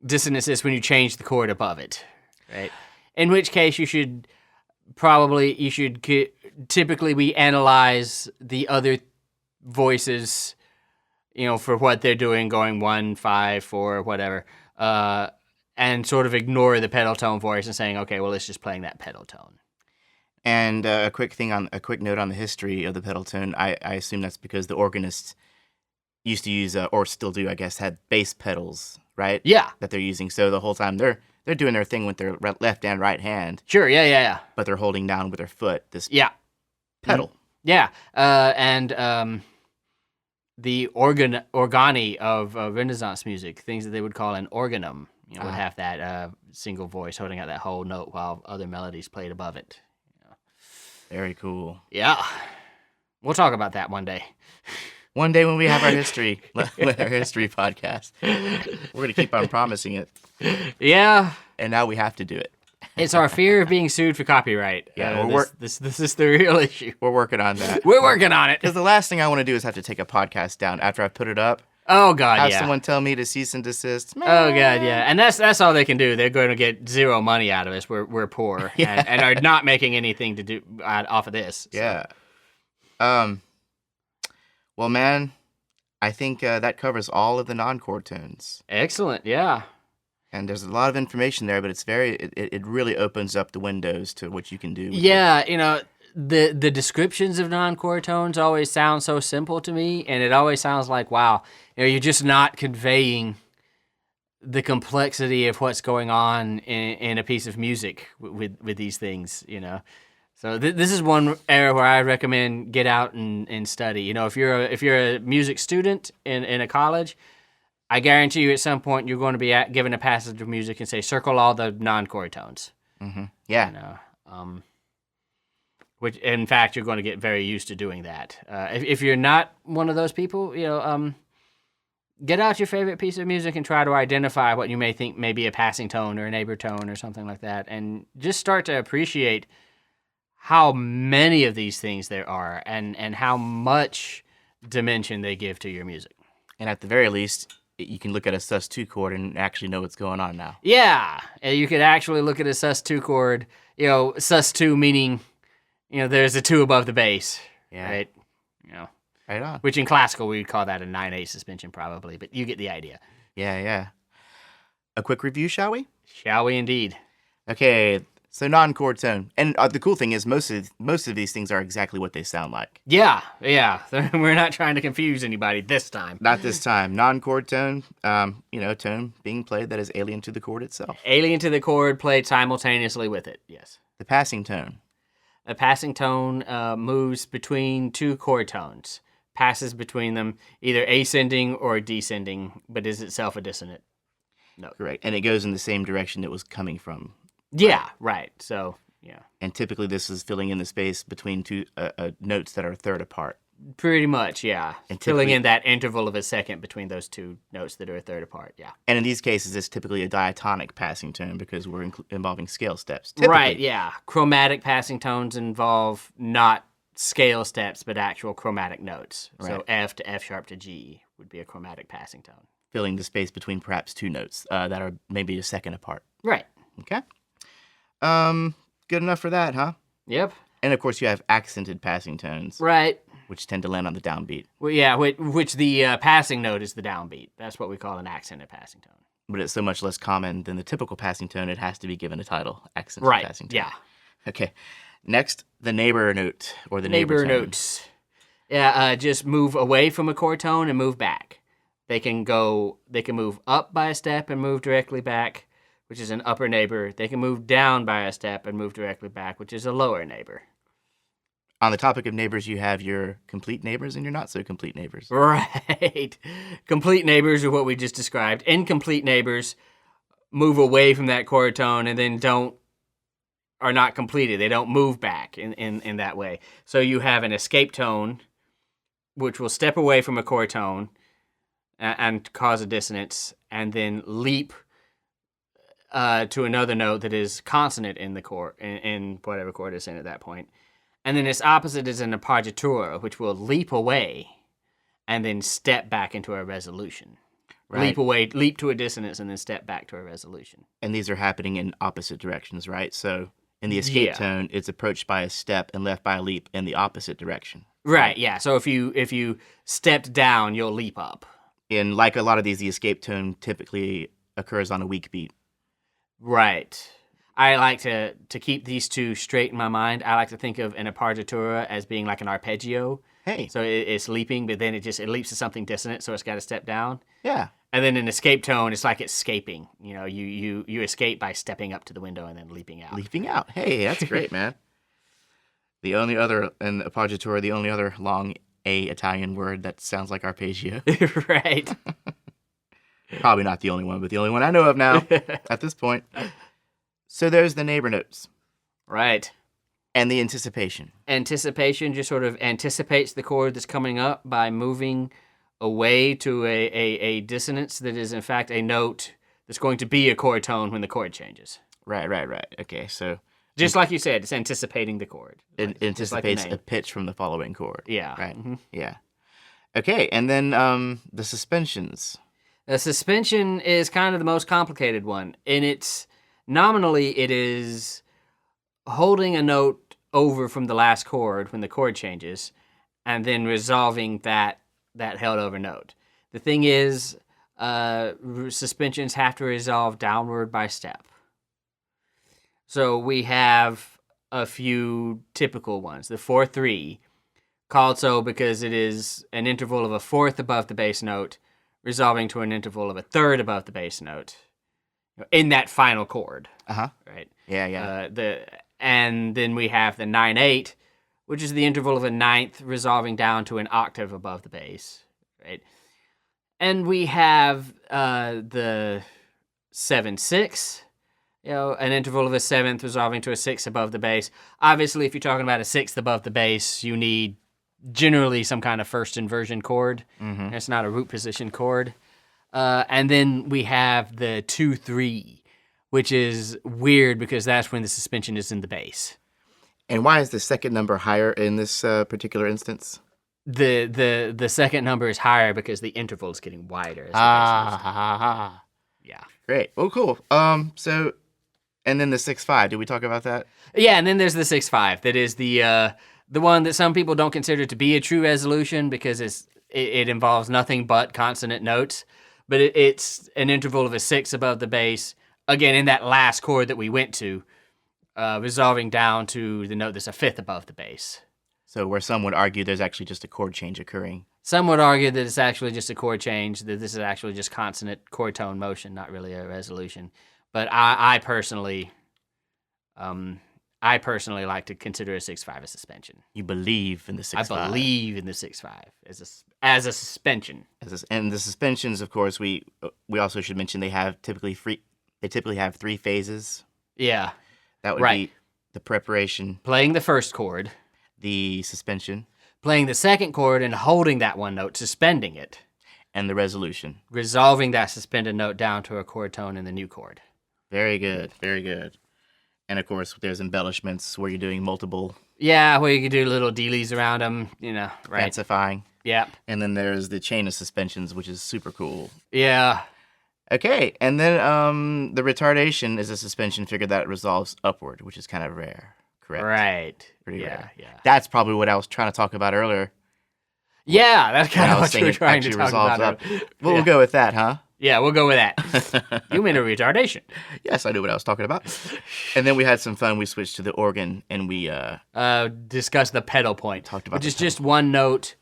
dissonances when you change the chord above it, right? In which case typically we analyze the other voices, for what they're doing, going 1, 5, 4, whatever, and sort of ignore the pedal tone voice and saying, okay, well, it's just playing that pedal tone. And a quick note on the history of the pedal tone. I assume that's because the organists used to use, or still do, I guess, had bass pedals, right? Yeah. That they're using. So the whole time they're doing their thing with their left and right hand. Sure. Yeah. But they're holding down with their foot this pedal. Yeah. And the organi of Renaissance music, things that they would call an organum, would have that single voice holding out that whole note while other melodies played above it. Very cool. Yeah. We'll talk about that one day. One day when we have our history podcast. We're going to keep on promising it. Yeah. And now we have to do it. It's our fear of being sued for copyright. Yeah, this is the real issue. We're working on that. We're working on it. Because the last thing I want to do is have to take a podcast down after I put it up. Oh, God, have someone tell me to cease and desist. Man. Oh, God, yeah. And that's all they can do. They're going to get zero money out of us. We're poor and are not making anything to do off of this. So. Yeah. Well, man, I think that covers all of the non-chord tones. Excellent, yeah. And there's a lot of information there, but it really opens up the windows to what you can do. Yeah, the descriptions of non-chord tones always sound so simple to me, and it always sounds like, wow, you're just not conveying the complexity of what's going on in a piece of music with these things, So this is one area where I recommend get out and study. If you're a music student in a college, I guarantee you at some point you're going to be given a passage of music and say, circle all the non-chord tones. Mm-hmm. Yeah. Which, in fact, you're going to get very used to doing that. If you're not one of those people, get out your favorite piece of music and try to identify what you may think may be a passing tone or a neighbor tone or something like that, and just start to appreciate how many of these things there are and how much dimension they give to your music. And at the very least, you can look at a sus2 chord and actually know what's going on now. Yeah, you could actually look at a sus2 chord, sus2 meaning, there's a 2 above the bass, right? Right on. Which in classical we would call that a 9/8 suspension probably, but you get the idea. Yeah. A quick review, shall we? Shall we indeed? Okay, so non-chord tone. And the cool thing is most of these things are exactly what they sound like. Yeah. We're not trying to confuse anybody this time. Not this time. Non-chord tone, tone being played that is alien to the chord itself. Alien to the chord played simultaneously with it, yes. The passing tone. A passing tone moves between 2 chord tones, passes between them, either ascending or descending, but is itself a dissonant note. Correct. And it goes in the same direction it was coming from. Yeah, right. So, yeah. And typically this is filling in the space between two notes that are a third apart. Pretty much, yeah. And filling in that interval of a second between those 2 notes that are a third apart, yeah. And in these cases, it's typically a diatonic passing tone because we're involving scale steps. Typically. Right, yeah. Chromatic passing tones involve not scale steps, but actual chromatic notes. Right. So F to F sharp to G would be a chromatic passing tone. Filling the space between perhaps 2 notes that are maybe a second apart. Right. Okay. Good enough for that, huh? Yep. And of course, you have accented passing tones. Right. Which tend to land on the downbeat. Well, yeah, which the passing note is the downbeat. That's what we call an accented passing tone. But it's so much less common than the typical passing tone, it has to be given a title, accented passing tone. Yeah. Okay. Next, the neighbor note, or the neighbor tone. Notes. Yeah, just move away from a chord tone and move back. They can move up by a step and move directly back, which is an upper neighbor. They can move down by a step and move directly back, which is a lower neighbor. On the topic of neighbors, you have your complete neighbors and your not so complete neighbors. Right. Complete neighbors are what we just described. Incomplete neighbors move away from that chord tone and then are not completed. They don't move back in that way. So you have an escape tone, which will step away from a chord tone and cause a dissonance, and then leap to another note that is consonant in the chord, in whatever chord it's in at that point. And then its opposite is an appoggiatura, which will leap away and then step back into a resolution. Right. Leap to a dissonance and then step back to a resolution. And these are happening in opposite directions, right? So in the escape tone, it's approached by a step and left by a leap in the opposite direction. Right, yeah. So if you stepped down, you'll leap up. And like a lot of these, the escape tone typically occurs on a weak beat. Right. I like to keep these 2 straight in my mind. I like to think of an appoggiatura as being like an arpeggio. Hey. So it's leaping, but then it leaps to something dissonant, so it's got to step down. Yeah. And then an escape tone, it's like escaping. You escape by stepping up to the window and then leaping out. Leaping out. Hey, that's great, man. The only other, in appoggiatura, the only other long A Italian word that sounds like arpeggio. Right. Probably not the only one, but the only one I know of now at this point. So there's the neighbor notes. Right. And the anticipation. Anticipation just sort of anticipates the chord that's coming up by moving away to a dissonance that is, in fact, a note that's going to be a chord tone when the chord changes. Right. Okay, so... Just like you said, it's anticipating the chord. It anticipates a pitch from the following chord. Yeah. Right? Mm-hmm. Yeah. Okay, and then the suspensions. The suspension is kind of the most complicated one. And nominally, it is holding a note over from the last chord when the chord changes, and then resolving that held over note. The thing is, suspensions have to resolve downward by step. So we have a few typical ones. The 4-3, called so because it is an interval of a fourth above the bass note, resolving to an interval of a third above the bass note in that final chord. Uh-huh. Right? Yeah. And then we have the 9-8, which is the interval of a ninth resolving down to an octave above the bass. Right? And we have the 7-6, an interval of a seventh resolving to a sixth above the bass. Obviously, if you're talking about a sixth above the bass, you need generally some kind of first inversion chord. Mm-hmm. It's not a root position chord. And then we have the 2-3, which is weird because that's when the suspension is in the bass. And why is the second number higher in this particular instance? The second number is higher because the interval is getting wider. Yeah. Great. Oh, cool. And then the 6-5. Did we talk about that? Yeah, and then there's the 6-5. That is the one that some people don't consider to be a true resolution because it involves nothing but consonant notes. But it's an interval of a sixth above the bass. Again, in that last chord that we went to, resolving down to the note that's a fifth above the bass. So where some would argue there's actually just a chord change occurring. Some would argue that it's actually just a chord change, that this is actually just consonant chord tone motion, not really a resolution. But I personally like to consider a 6-5 a suspension. You believe in the 6-5. I believe in the 6-5 as a suspension. And the suspensions, of course, we also should mention they typically have three phases. Yeah. That would be the preparation. Playing the first chord. The suspension. Playing the second chord and holding that one note, suspending it. And the resolution. Resolving that suspended note down to a chord tone in the new chord. Very good. And of course, there's embellishments where you're doing multiple. Yeah, where you can do little dealies around them, right? Fancifying. Yeah. And then there's the chain of suspensions, which is super cool. Yeah. Okay, and then the retardation is a suspension figure that resolves upward, which is kind of rare. Correct. Right. Pretty rare. Yeah. That's probably what I was trying to talk about earlier. Yeah, that's kind of what you were trying to talk about. Well, we'll go with that, huh? Yeah, we'll go with that. You mean a retardation. Yes, I knew what I was talking about. And then we had some fun. We switched to the organ, and we discussed the pedal point, talked about which is just one note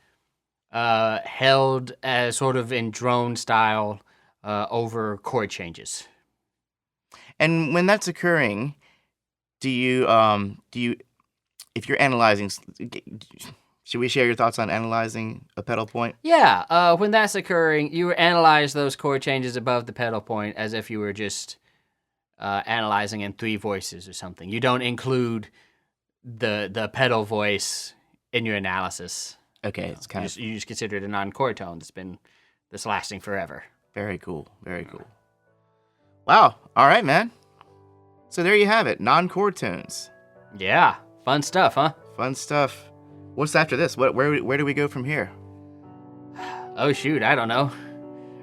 held as sort of in drone style over chord changes. And when that's occurring, do you if you're analyzing, should we share your thoughts on analyzing a pedal point? Yeah, when that's occurring, you analyze those chord changes above the pedal point as if you were just analyzing in three voices or something. You don't include the pedal voice in your analysis. Okay, it's kind of you just consider it a non-chord tone that's lasting forever. Very cool. Wow. All right, man. So there you have it, non-chord tones. Yeah, fun stuff, huh? Fun stuff. What's after this? Where do we go from here? Oh shoot, I don't know.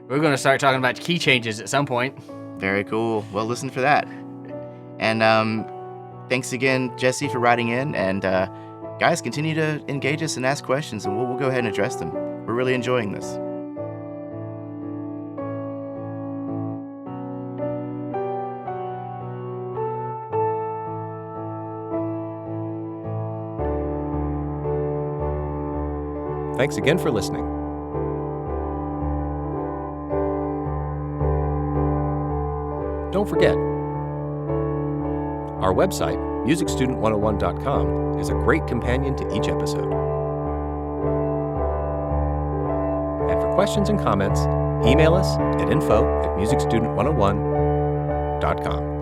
We're gonna start talking about key changes at some point. Very cool. Well, listen for that. And thanks again, Jesse, for writing in. And guys, continue to engage us and ask questions, and we'll go ahead and address them. We're really enjoying this. Thanks again for listening. Don't forget, our website, musicstudent101.com, is a great companion to each episode. And for questions and comments, Email us at info@musicstudent101.com.